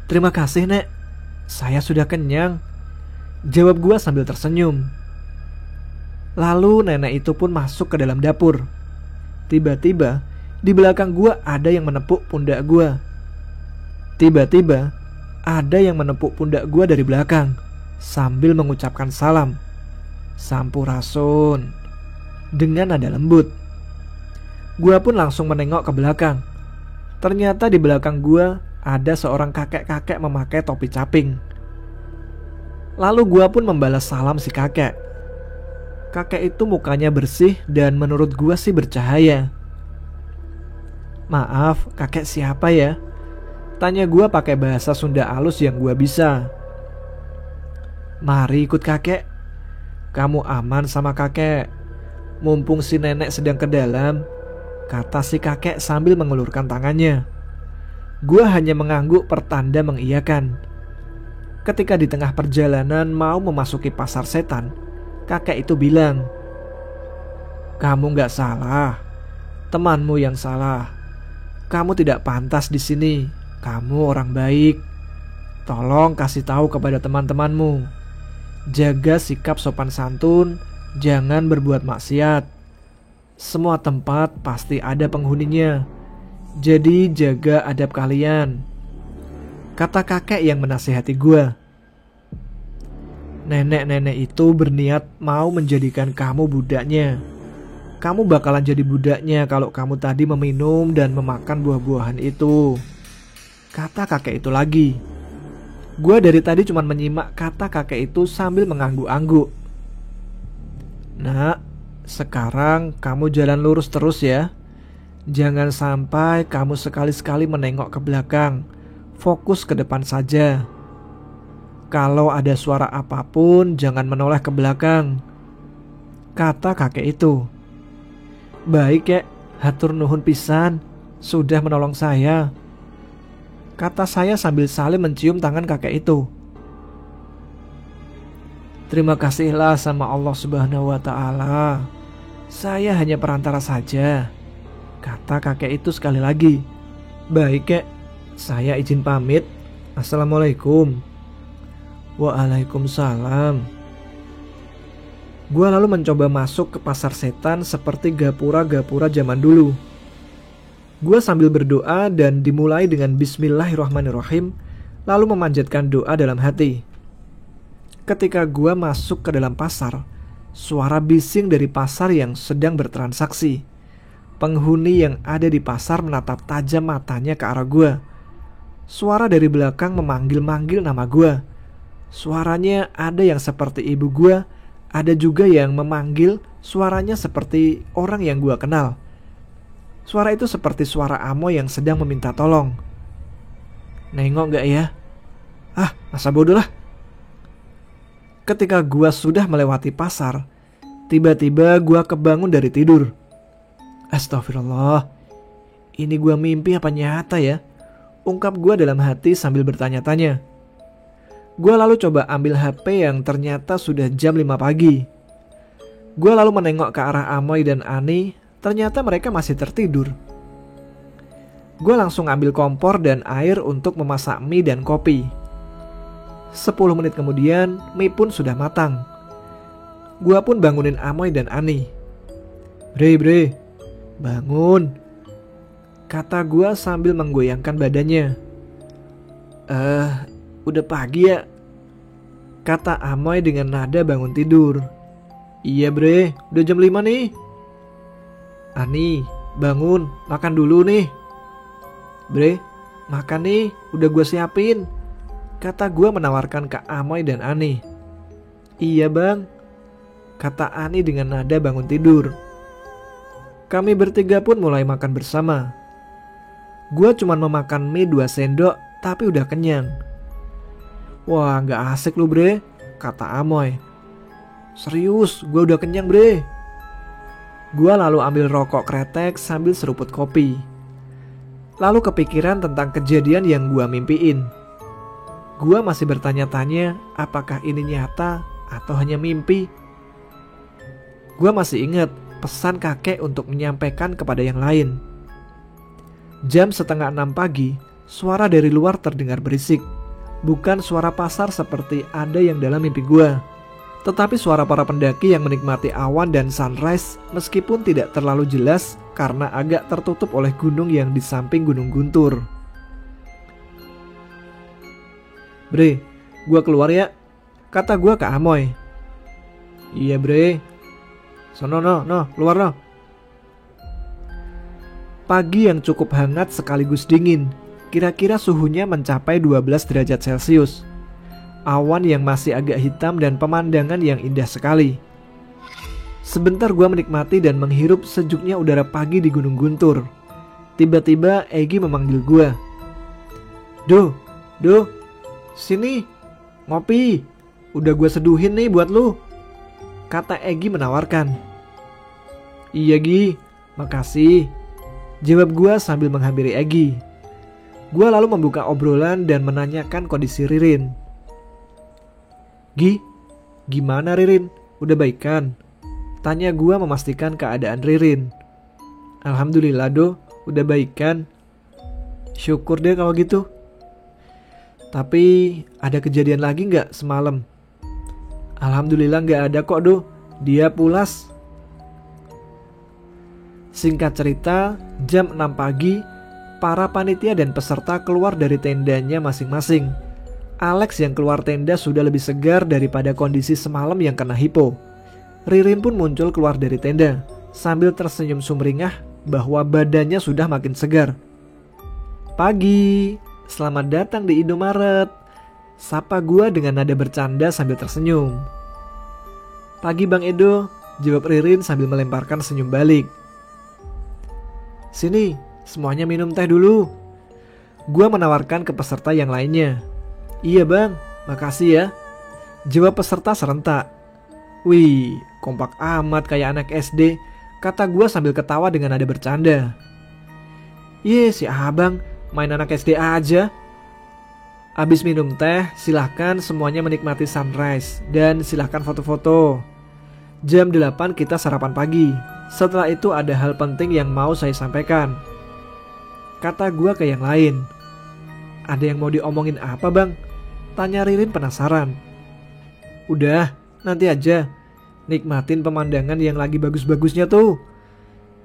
Terima kasih nek, saya sudah kenyang, jawab gua sambil tersenyum. Lalu nenek itu pun masuk ke dalam dapur. Tiba-tiba di belakang gua ada yang menepuk pundak gua. Tiba-tiba ada yang menepuk pundak gua dari belakang sambil mengucapkan salam. Sampurasun, dengan nada lembut. Gua pun langsung menengok ke belakang. Ternyata di belakang gua ada seorang kakek-kakek memakai topi caping. Lalu gua pun membalas salam si kakek. Kakek itu mukanya bersih dan menurut gua sih bercahaya. Maaf, kakek siapa ya? Tanya gua pakai bahasa Sunda halus yang gua bisa. Mari ikut kakek. Kamu aman sama kakek. Mumpung si nenek sedang ke dalam, kata si kakek sambil mengulurkan tangannya. Gua hanya mengangguk pertanda mengiyakan. Ketika di tengah perjalanan mau memasuki pasar setan, kakek itu bilang, "Kamu gak salah, temanmu yang salah. Kamu tidak pantas di sini. Kamu orang baik. Tolong kasih tahu kepada teman-temanmu. Jaga sikap sopan santun, jangan berbuat maksiat. Semua tempat pasti ada penghuninya. Jadi jaga adab kalian," kata kakek yang menasihati gua. Nenek-nenek itu berniat mau menjadikan kamu budaknya. Kamu bakalan jadi budaknya kalau kamu tadi meminum dan memakan buah-buahan itu, kata kakek itu lagi. Gua dari tadi cuma menyimak kata kakek itu sambil mengangguk-angguk. Nak, sekarang kamu jalan lurus terus ya. Jangan sampai kamu sekali-sekali menengok ke belakang. Fokus ke depan saja. Kalau ada suara apapun, jangan menoleh ke belakang, kata kakek itu. Baik kek, hatur nuhun pisan, sudah menolong saya, kata saya sambil saling mencium tangan kakek itu. Terima kasihlah sama Allah Subhanahu wa ta'ala. Saya hanya perantara saja, kata kakek itu sekali lagi. Baik kek, saya izin pamit. Assalamualaikum. Waalaikumsalam. Gua lalu mencoba masuk ke pasar setan seperti gapura-gapura zaman dulu. Gua sambil berdoa dan dimulai dengan Bismillahirrahmanirrahim, lalu memanjatkan doa dalam hati. Ketika gua masuk ke dalam pasar, suara bising dari pasar yang sedang bertransaksi. Penghuni yang ada di pasar menatap tajam matanya ke arah gua. Suara dari belakang memanggil-manggil nama gua. Suaranya ada yang seperti ibu gua, ada juga yang memanggil suaranya seperti orang yang gua kenal. Suara itu seperti suara Amo yang sedang meminta tolong. Nengok gak ya? Ah, masa bodoh lah. Ketika gua sudah melewati pasar, tiba-tiba gua kebangun dari tidur. Astagfirullah, ini gua mimpi apa nyata ya? Ungkap gua dalam hati sambil bertanya-tanya. Gua lalu coba ambil HP yang ternyata sudah jam 5 pagi. Gua lalu menengok ke arah Amoy dan Ani, ternyata mereka masih tertidur. Gue langsung ambil kompor dan air untuk memasak mie dan kopi. 10 menit kemudian mie pun sudah matang. Gue pun bangunin Amoy dan Ani. Bre, bangun, kata gue sambil menggoyangkan badannya. Udah pagi ya, kata Amoy dengan nada bangun tidur. Iya bre, udah jam 5 nih. Ani, bangun, makan dulu nih. Bre, makan nih, udah gue siapin, kata gue menawarkan ke Amoy dan Ani. Iya bang, kata Ani dengan nada bangun tidur. Kami bertiga pun mulai makan bersama. Gue cuma memakan mie 2 sendok, tapi udah kenyang. Wah gak asik lu bre, kata Amoy. Serius, gue udah kenyang bre. Gue lalu ambil rokok kretek sambil seruput kopi. Lalu kepikiran tentang kejadian yang gue mimpiin. Gue masih bertanya-tanya apakah ini nyata atau hanya mimpi. Gue masih ingat pesan kakek untuk menyampaikan kepada yang lain. Jam 5:30 pagi, suara dari luar terdengar berisik. Bukan suara pasar seperti ada yang dalam mimpi gue, tetapi suara para pendaki yang menikmati awan dan sunrise meskipun tidak terlalu jelas karena agak tertutup oleh gunung yang di samping Gunung Guntur. Bre, gue keluar ya, kata gue ke Amoy. Iya bre, sono no, keluar no. Pagi yang cukup hangat sekaligus dingin, kira-kira suhunya mencapai 12 derajat Celcius. Awan yang masih agak hitam dan pemandangan yang indah sekali. Sebentar gue menikmati dan menghirup sejuknya udara pagi di Gunung Guntur. Tiba-tiba Egi memanggil gue. Do, sini, ngopi. Udah gue seduhin nih buat lu, kata Egi menawarkan. Iya Gi, makasih, jawab gue sambil menghampiri Egi. Gue lalu membuka obrolan dan menanyakan kondisi Ririn. Gi, gimana Ririn? Udah baikan? Tanya gue memastikan keadaan Ririn. Alhamdulillah do, udah baikan. Syukur deh kalau gitu. Tapi ada kejadian lagi gak semalam? Alhamdulillah gak ada kok do, dia pulas. Singkat cerita, jam 6 pagi, para panitia dan peserta keluar dari tendanya masing-masing. Alex yang keluar tenda sudah lebih segar daripada kondisi semalam yang kena hipo. Ririn pun muncul keluar dari tenda sambil tersenyum sumringah bahwa badannya sudah makin segar. Pagi, selamat datang di Indomaret, sapa gua dengan nada bercanda sambil tersenyum. Pagi Bang Edo, jawab Ririn sambil melemparkan senyum balik. Sini, semuanya minum teh dulu, gua menawarkan ke peserta yang lainnya. Iya bang, makasih ya, jawab peserta serentak. Wih, kompak amat kayak anak SD, kata gue sambil ketawa dengan nada bercanda. Iya si abang, main anak SD aja. Abis minum teh, silahkan semuanya menikmati sunrise dan silahkan foto-foto. Jam 8 kita sarapan pagi. Setelah itu ada hal penting yang mau saya sampaikan, kata gue ke yang lain. Ada yang mau diomongin apa bang? Tanya Ririn penasaran. Udah, nanti aja, nikmatin pemandangan yang lagi bagus-bagusnya tuh,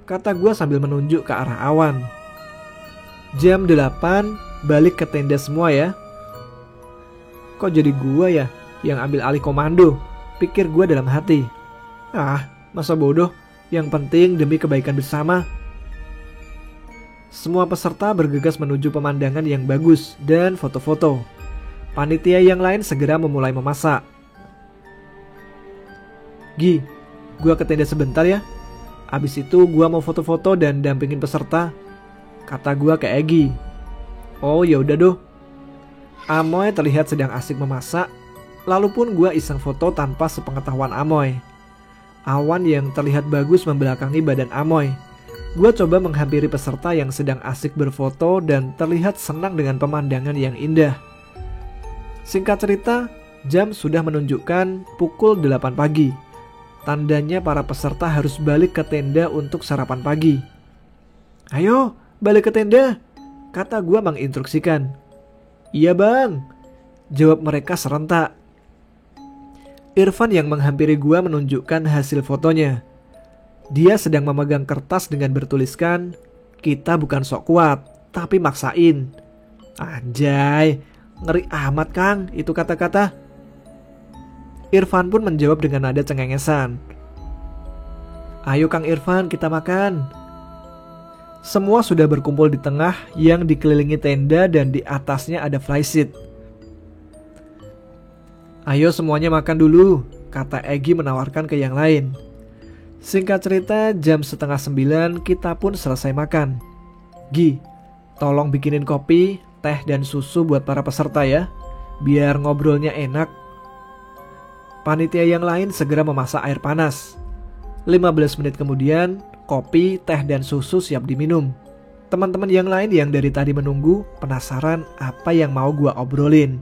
kata gue sambil menunjuk ke arah awan. Jam 8 balik ke tenda semua ya. Kok jadi gue ya yang ambil alih komando, pikir gue dalam hati. Ah, masa bodoh, yang penting demi kebaikan bersama. Semua peserta bergegas menuju pemandangan yang bagus dan foto-foto. Panitia yang lain segera memulai memasak. Gi, gua ke tenda sebentar ya. Abis itu gua mau foto-foto dan dampingin peserta, kata gua ke Egi. Oh ya udah doh. Amoy terlihat sedang asik memasak, lalu pun gua iseng foto tanpa sepengetahuan Amoy. Awan yang terlihat bagus membelakangi badan Amoy. Gua coba menghampiri peserta yang sedang asik berfoto dan terlihat senang dengan pemandangan yang indah. Singkat cerita, jam sudah menunjukkan pukul 8 pagi. Tandanya para peserta harus balik ke tenda untuk sarapan pagi. Ayo, balik ke tenda, kata gue menginstruksikan. Iya bang, jawab mereka serentak. Irfan yang menghampiri gue menunjukkan hasil fotonya. Dia sedang memegang kertas dengan bertuliskan, kita bukan sok kuat, tapi maksain. Anjay, ngeri amat Kang itu kata-kata. Irfan pun menjawab dengan nada cengengesan. Ayo Kang Irfan, kita makan. Semua sudah berkumpul di tengah yang dikelilingi tenda dan di atasnya ada flysheet. Ayo semuanya makan dulu, kata Egi menawarkan ke yang lain. Singkat cerita, jam 8:30 kita pun selesai makan. Gi, tolong bikinin kopi, teh dan susu buat para peserta ya, biar ngobrolnya enak. Panitia yang lain segera memasak air panas. 15 menit kemudian, kopi, teh dan susu siap diminum. Teman-teman yang lain yang dari tadi menunggu penasaran apa yang mau gua obrolin.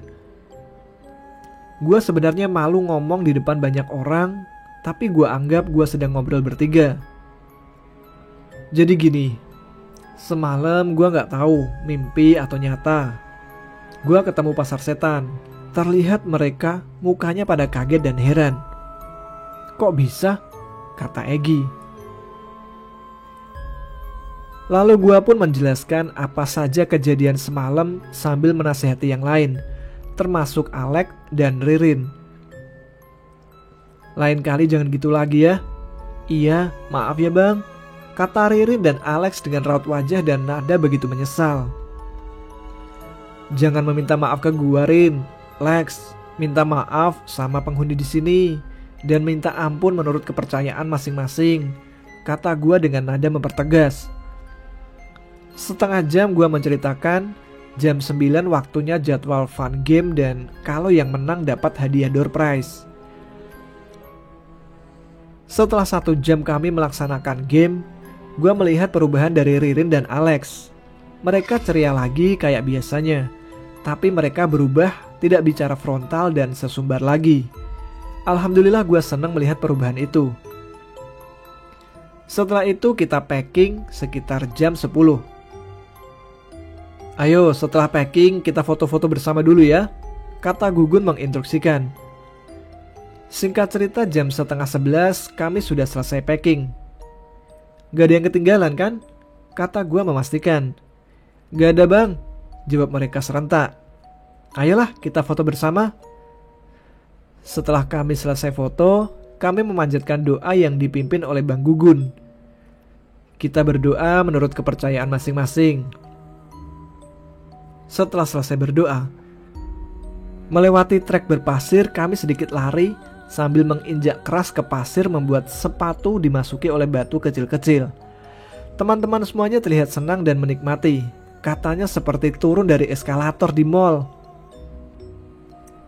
Gua sebenarnya malu ngomong di depan banyak orang, tapi gua anggap gua sedang ngobrol bertiga. Jadi gini, semalam gua gak tahu mimpi atau nyata. Gua ketemu pasar setan. Terlihat mereka mukanya pada kaget dan heran. Kok bisa? Kata Egi. Lalu gua pun menjelaskan apa saja kejadian semalam sambil menasihati yang lain, termasuk Alex dan Ririn. Lain kali jangan gitu lagi ya. Iya, maaf ya bang, kata Ririn dan Alex dengan raut wajah dan nada begitu menyesal. Jangan meminta maaf ke gua, Rin. Lex, minta maaf sama penghuni di sini dan minta ampun menurut kepercayaan masing-masing, kata gua dengan nada mempertegas. Setengah jam gua menceritakan, jam 9 waktunya jadwal fun game dan kalau yang menang dapat hadiah door prize. Setelah 1 jam kami melaksanakan game, gua melihat perubahan dari Ririn dan Alex. Mereka ceria lagi kayak biasanya, tapi mereka berubah, tidak bicara frontal dan sesumbar lagi. Alhamdulillah gue senang melihat perubahan itu. Setelah itu kita packing sekitar jam 10. Ayo setelah packing kita foto-foto bersama dulu ya, kata Gugun menginstruksikan. Singkat cerita jam 10:30 kami sudah selesai packing. Gak ada yang ketinggalan kan? Kata gue memastikan. Gak ada bang, jawab mereka serentak. Ayolah kita foto bersama. Setelah kami selesai foto, kami memanjatkan doa yang dipimpin oleh Bang Gugun. Kita berdoa menurut kepercayaan masing-masing. Setelah selesai berdoa, melewati trek berpasir, kami sedikit lari sambil menginjak keras ke pasir membuat sepatu dimasuki oleh batu kecil-kecil. Teman-teman semuanya terlihat senang dan menikmati. Katanya seperti turun dari eskalator di mall.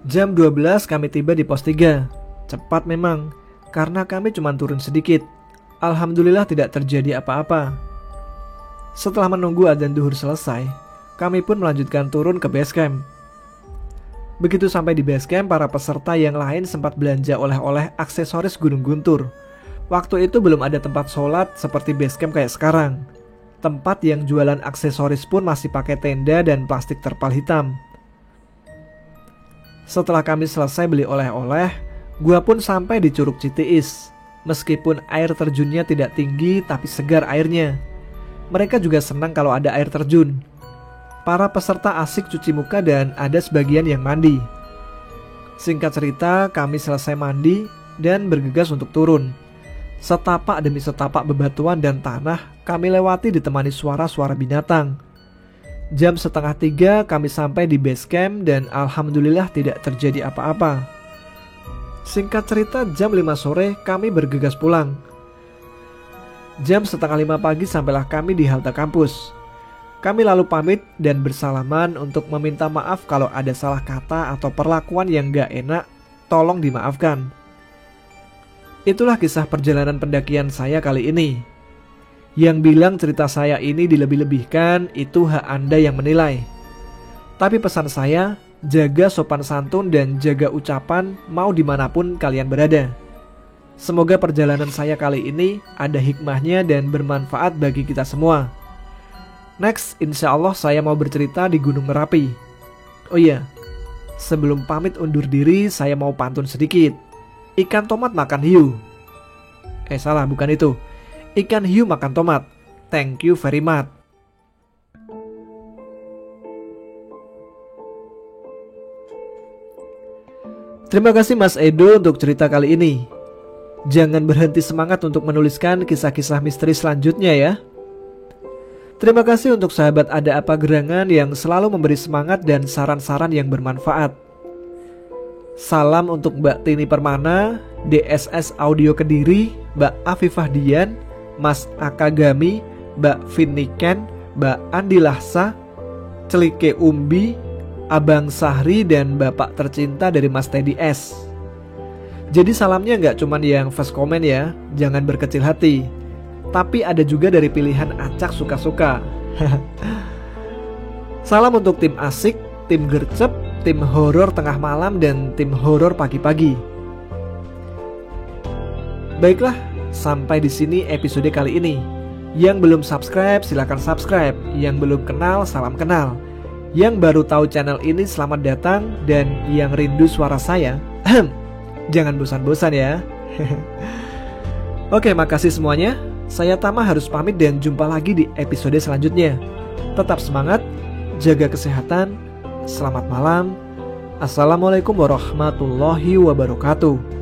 Jam 12 kami tiba di pos 3. Cepat memang, karena kami cuma turun sedikit. Alhamdulillah tidak terjadi apa-apa. Setelah menunggu adzan duhur selesai, kami pun melanjutkan turun ke base camp. Begitu sampai di base camp, para peserta yang lain sempat belanja oleh-oleh aksesoris Gunung Guntur. Waktu itu belum ada tempat sholat seperti base camp kayak sekarang. Tempat yang jualan aksesoris pun masih pakai tenda dan plastik terpal hitam. Setelah kami selesai beli oleh-oleh, gua pun sampai di Curug Citiis. Meskipun air terjunnya tidak tinggi tapi segar airnya. Mereka juga senang kalau ada air terjun. Para peserta asik cuci muka dan ada sebagian yang mandi. Singkat cerita, kami selesai mandi dan bergegas untuk turun. Setapak demi setapak bebatuan dan tanah kami lewati ditemani suara-suara binatang. Jam 2:30 kami sampai di base camp dan alhamdulillah tidak terjadi apa-apa. Singkat cerita jam 5 sore kami bergegas pulang. Jam 4:30 pagi sampailah kami di halte kampus. Kami lalu pamit dan bersalaman untuk meminta maaf kalau ada salah kata atau perlakuan yang gak enak, tolong dimaafkan. Itulah kisah perjalanan pendakian saya kali ini. Yang bilang cerita saya ini dilebih-lebihkan itu hak Anda yang menilai. Tapi pesan saya, jaga sopan santun dan jaga ucapan mau dimanapun kalian berada. Semoga perjalanan saya kali ini ada hikmahnya dan bermanfaat bagi kita semua. Next, insya Allah saya mau bercerita di Gunung Merapi. Oh iya, sebelum pamit undur diri, saya mau pantun sedikit. Ikan tomat makan hiu. Salah, bukan itu. Ikan hiu makan tomat. Thank you very much. Terima kasih Mas Edo untuk cerita kali ini. Jangan berhenti semangat untuk menuliskan kisah-kisah misteri selanjutnya ya. Terima kasih untuk sahabat Ada Apa Gerangan yang selalu memberi semangat dan saran-saran yang bermanfaat. Salam untuk Mbak Tini Permana, DSS Audio Kediri, Mbak Afifah Dian, Mas Akagami, Mbak Finniken, Mbak Andi Lahsa, Celike Umbi, Abang Sahri, dan Bapak tercinta dari Mas Teddy S. Jadi salamnya nggak cuman yang first comment ya, jangan berkecil hati. Tapi ada juga dari pilihan acak suka-suka. Salam untuk tim asik, tim gercep, tim horor tengah malam, dan tim horor pagi-pagi. Baiklah, sampai di sini episode kali ini. Yang belum subscribe silakan subscribe, yang belum kenal salam kenal. Yang baru tahu channel ini selamat datang, dan yang rindu suara saya, jangan bosan-bosan ya. Oke, makasih semuanya. Saya Tama harus pamit dan jumpa lagi di episode selanjutnya. Tetap semangat, jaga kesehatan, selamat malam. Assalamualaikum warahmatullahi wabarakatuh.